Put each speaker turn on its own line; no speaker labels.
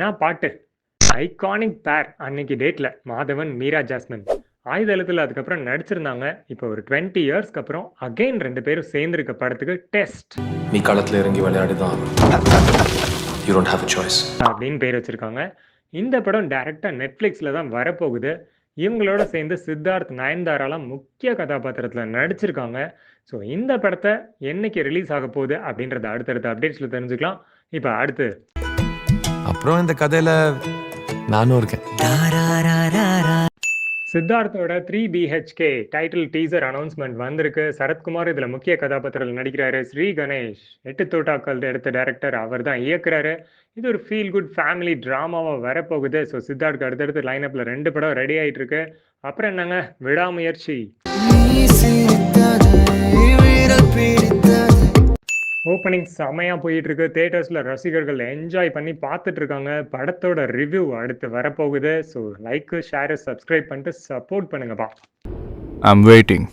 என்ன பாட்டு! ஐகானிக் பேர் அன்னைக்கு டேட்ல மாதவன், மீரா ஜாஸ்மின். ஆயுதளத்துல அதுக்கப்புறம் நடிச்சிருந்தாங்க. இப்போ ஒரு 20 இயர்ஸ்க்கு அப்புறம் அகைன் 2 பேரும் சேர்ந்திருக்க படத்துக்கு டெஸ்ட்
நீ களத்துல இறங்கி விளையாடிதான் you don't have a choice.
அப்படின்னு பேர் வச்சிருக்காங்க. இந்த படம் டைரக்டா நெட்ஃபிளிக்ஸ்ல தான் வரப்போகுது. இவங்களோட சேர்ந்து சித்தார்த், நயன்தாராலாம் முக்கிய கதாபாத்திரத்துல நடிச்சிருக்காங்க. ஸோ இந்த படத்தை என்னைக்கு ரிலீஸ் ஆக போகுது அப்படின்றத அடுத்தடுத்த அப்டேட்ஸ்ல தெரிஞ்சுக்கலாம். இப்போ அடுத்து
அப்புறம் இந்த கதையில நானும் இருக்கேன்.
சித்தார்த்தோட 3 BHK டைட்டில் டீசர் அனௌன்ஸ்மெண்ட் வந்திருக்கு. சரத்குமார் இதுல முக்கிய கதாபாத்திரத்தில் நடிக்கிறாரு. ஸ்ரீ கணேஷ் 8 தோட்டாக்கள் எடுத்த டைரக்டர், அவர் தான் இயக்குறாரு. இது ஒரு ஃபீல் குட் ஃபேமிலி டிராமாவா வரப்போகுது. ஸோ சித்தார்த்துக்கு அடுத்தடுத்து லைனப்ல 2 படம் ரெடி ஆயிட்டு இருக்கு. அப்புறம் என்னங்க, விடாமுயற்சி ஓப்பனிங் செமையா போயிட்டு இருக்கு. தியேட்டர்ஸ்ல ரசிகர்கள் என்ஜாய் பண்ணி பார்த்துட்டு இருக்காங்க. படத்தோட ரிவ்யூ அடுத்து வரப்போகுது. ஸோ லைக், ஷேர், சப்ஸ்கிரைப் பண்ணிட்டு சப்போர்ட் பண்ணுங்கப்பா.
I'm waiting.